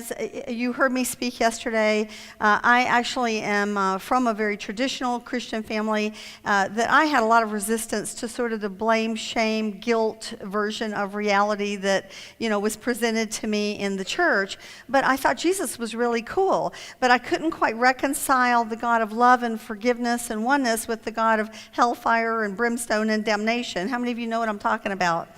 as you heard me speak yesterday, I actually am from a very traditional Christian family that I had a lot of resistance to sort of the blame, shame, guilt version of reality that, was presented to me in the church. But I thought Jesus was really cool. But I couldn't quite reconcile the God of love and forgiveness and oneness with the God of hellfire and brimstone and damnation. How many of you know what I'm talking about?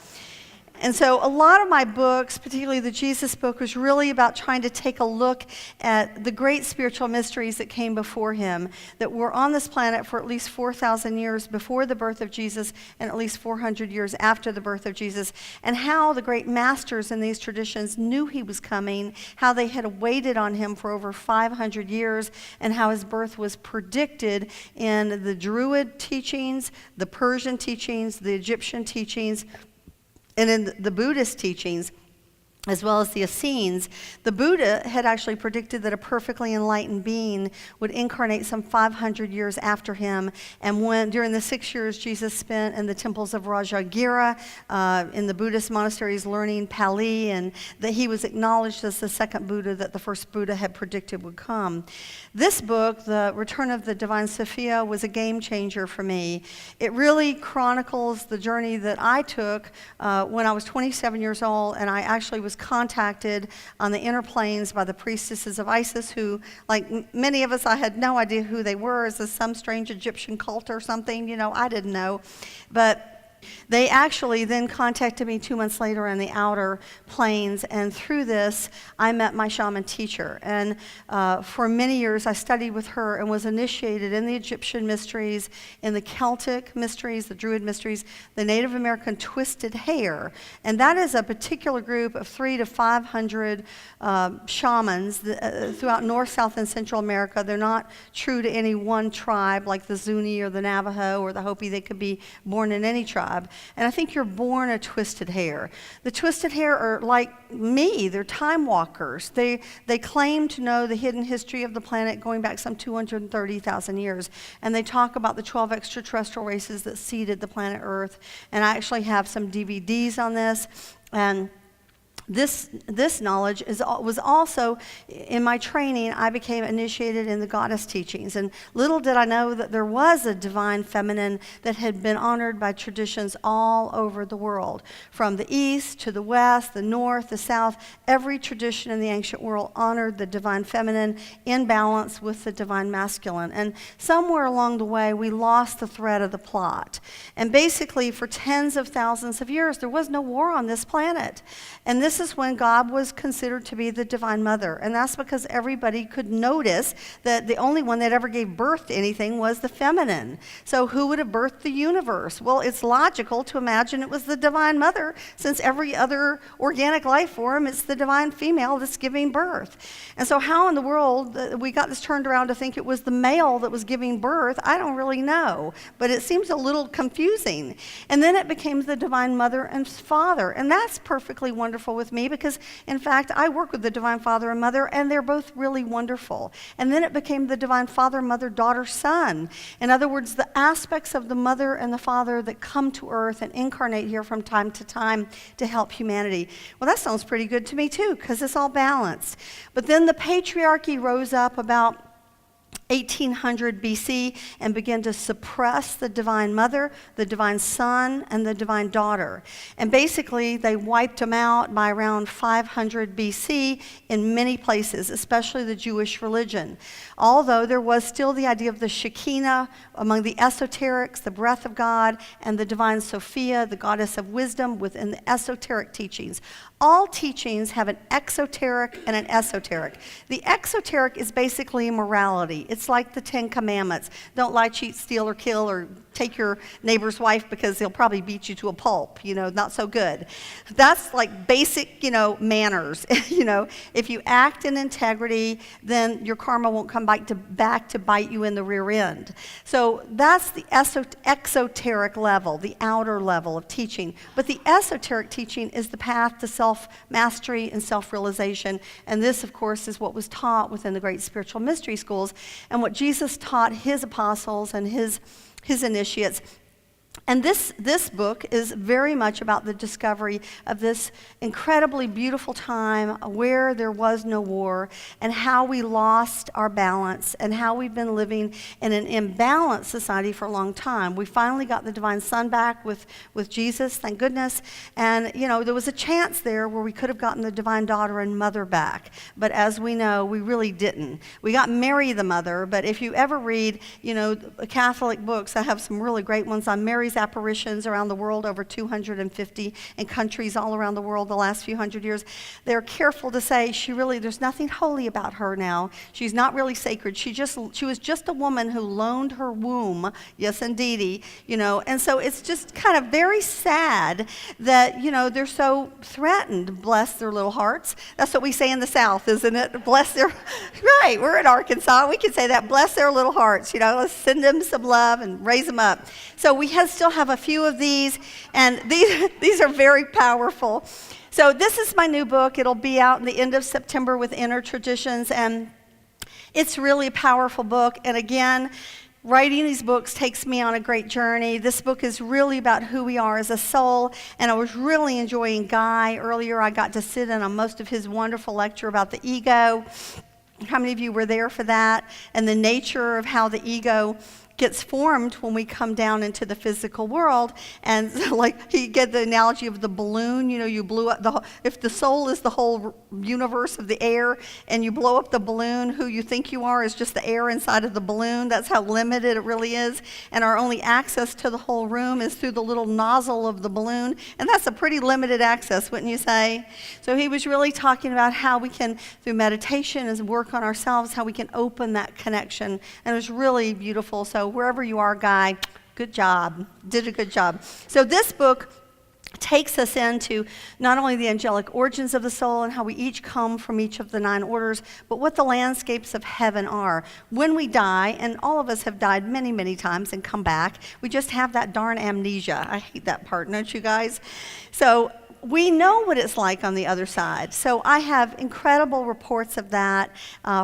And so a lot of my books, particularly the Jesus book, was really about trying to take a look at the great spiritual mysteries that came before him, that were on this planet for at least 4,000 years before the birth of Jesus and at least 400 years after the birth of Jesus, and how the great masters in these traditions knew he was coming, how they had waited on him for over 500 years, and how his birth was predicted in the Druid teachings, the Persian teachings, the Egyptian teachings, and in the Buddhist teachings, as well as the Essenes. The Buddha had actually predicted that a perfectly enlightened being would incarnate some 500 years after him. And during the 6 years Jesus spent in the temples of Rajagira, in the Buddhist monasteries learning Pali, and that he was acknowledged as the second Buddha that the first Buddha had predicted would come. This book, The Return of the Divine Sophia, was a game changer for me. It really chronicles the journey that I took when I was 27 years old, and I actually was contacted on the inner planes by the priestesses of Isis, who, like many of us, I had no idea who they were. Is this some strange Egyptian cult or something? I didn't know. But they actually then contacted me 2 months later in the outer planes, and through this, I met my shaman teacher. And for many years, I studied with her and was initiated in the Egyptian mysteries, in the Celtic mysteries, the Druid mysteries, the Native American twisted hair. And that is a particular group of 300 to 500 shamans throughout North, South, and Central America. They're not true to any one tribe like the Zuni or the Navajo or the Hopi. They could be born in any tribe. And I think you're born a twisted hair. The twisted hair are like me. They're time walkers. They claim to know the hidden history of the planet going back some 230,000 years. And they talk about the 12 extraterrestrial races that seeded the planet Earth. And I actually have some DVDs on this. And this knowledge was also, in my training, I became initiated in the goddess teachings. And little did I know that there was a divine feminine that had been honored by traditions all over the world. From the east to the west, the north, the south, every tradition in the ancient world honored the divine feminine in balance with the divine masculine. And somewhere along the way, we lost the thread of the plot. And basically, for tens of thousands of years, there was no war on this planet. And this is when God was considered to be the Divine Mother. And that's because everybody could notice that the only one that ever gave birth to anything was the feminine. So who would have birthed the universe? Well, it's logical to imagine it was the Divine Mother, since every other organic life form, it's the divine female that's giving birth. And so how in the world we got this turned around to think it was the male that was giving birth, I don't really know. But it seems a little confusing. And then it became the Divine Mother and Father. And that's perfectly wonderful with me, because in fact I work with the Divine Father and Mother, and they're both really wonderful. And then it became the Divine Father, Mother, Daughter, Son. In other words, the aspects of the Mother and the Father that come to earth and incarnate here from time to time to help humanity. Well, that sounds pretty good to me too, because it's all balanced. But then the patriarchy rose up about 1800 BC and began to suppress the Divine Mother, the Divine Son, and the Divine Daughter. And basically, they wiped them out by around 500 BC in many places, especially the Jewish religion. Although there was still the idea of the Shekinah among the esoterics, the breath of God, and the Divine Sophia, the goddess of wisdom, within the esoteric teachings. All teachings have an exoteric and an esoteric. The exoteric is basically morality. It's like the 10 Commandments. Don't lie, cheat, steal, or kill, or take your neighbor's wife because he'll probably beat you to a pulp. Not so good. That's like basic, manners. If you act in integrity, then your karma won't come back to bite you in the rear end. So that's the exoteric level, the outer level of teaching. But the esoteric teaching is the path to self-mastery and self-realization. And this, of course, is what was taught within the great spiritual mystery schools, and what Jesus taught his apostles and his initiates. And this book is very much about the discovery of this incredibly beautiful time where there was no war, and how we lost our balance, and how we've been living in an imbalanced society for a long time. We finally got the divine son back with Jesus, thank goodness. And there was a chance there where we could have gotten the divine daughter and mother back. But as we know, we really didn't. We got Mary the mother, but if you ever read, Catholic books, I have some really great ones on Mary's apparitions around the world, over 250 in countries all around the world the last few hundred years. They're careful to say there's nothing holy about her now. She's not really sacred. She was just a woman who loaned her womb, yes indeedy, and so it's just kind of very sad that, they're so threatened. Bless their little hearts. That's what we say in the South, isn't it? Bless their, right, we're in Arkansas, we can say that, bless their little hearts, let's send them some love and raise them up. So we still have a few of these, and these are very powerful. So this is my new book. It'll be out in the end of September with Inner Traditions, and it's really a powerful book. And again, writing these books takes me on a great journey. This book is really about who we are as a soul, and I was really enjoying Guy. Earlier, I got to sit in on most of his wonderful lecture about the ego. How many of you were there for that? And the nature of how the ego gets formed when we come down into the physical world. And like he get the analogy of the balloon, you blew up if the soul is the whole universe of the air, and you blow up the balloon, who you think you are is just the air inside of the balloon. That's how limited it really is. And our only access to the whole room is through the little nozzle of the balloon. And that's a pretty limited access, wouldn't you say? So he was really talking about how we can, through meditation and work on ourselves, how we can open that connection. And it was really beautiful. So wherever you are, Guy, good job. Did a good job. So this book takes us into not only the angelic origins of the soul and how we each come from each of the 9 orders, but what the landscapes of heaven are. When we die, and all of us have died many, many times and come back, we just have that darn amnesia. I hate that part, don't you guys? So we know what it's like on the other side. So I have incredible reports of that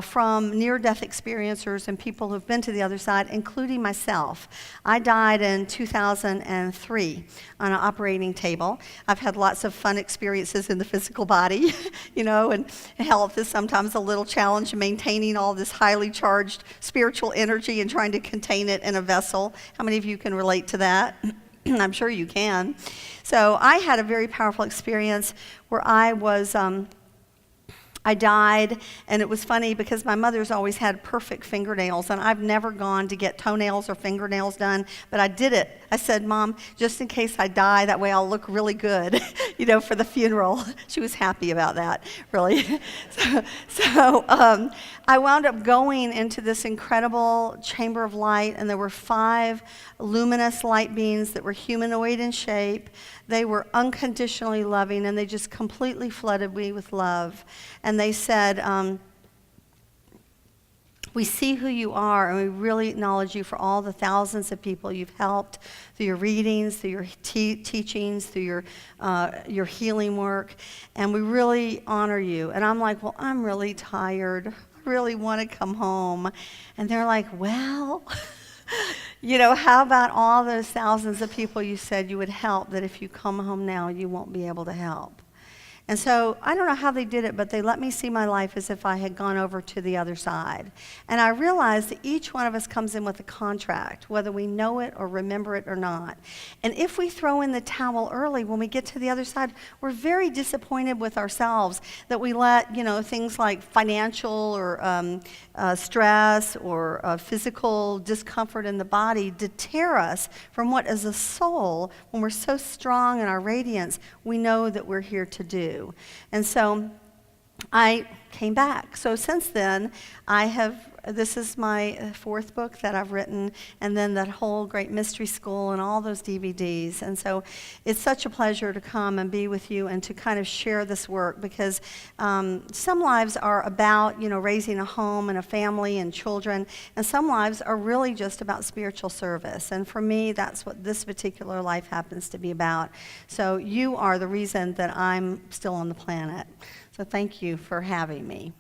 from near-death experiencers and people who've been to the other side, including myself. I died in 2003 on an operating table. I've had lots of fun experiences in the physical body, and health is sometimes a little challenge, maintaining all this highly charged spiritual energy and trying to contain it in a vessel. How many of you can relate to that? I'm sure you can. So I had a very powerful experience where I died, and it was funny because my mother's always had perfect fingernails, and I've never gone to get toenails or fingernails done, but I did it. I said, Mom, just in case I die, that way I'll look really good, for the funeral. She was happy about that, really. So I wound up going into this incredible chamber of light, and there were 5 luminous light beings that were humanoid in shape. They were unconditionally loving, and they just completely flooded me with love. And they said, we see who you are, and we really acknowledge you for all the thousands of people you've helped through your readings, through your teachings, through your healing work, and we really honor you. And I'm like, well, I'm really tired. I really want to come home. And they're like, well, how about all those thousands of people you said you would help, that if you come home now, you won't be able to help? And so I don't know how they did it, but they let me see my life as if I had gone over to the other side. And I realized that each one of us comes in with a contract, whether we know it or remember it or not. And if we throw in the towel early, when we get to the other side, we're very disappointed with ourselves that we let, things like financial or stress or physical discomfort in the body deter us from what, as a soul, when we're so strong in our radiance, we know that we're here to do. And so I came back. So since then, this is my 4th book that I've written, and then that whole Great Mystery School and all those DVDs. And so it's such a pleasure to come and be with you and to kind of share this work, because some lives are about, raising a home and a family and children, and some lives are really just about spiritual service. And for me, that's what this particular life happens to be about. So you are the reason that I'm still on the planet. So thank you for having me.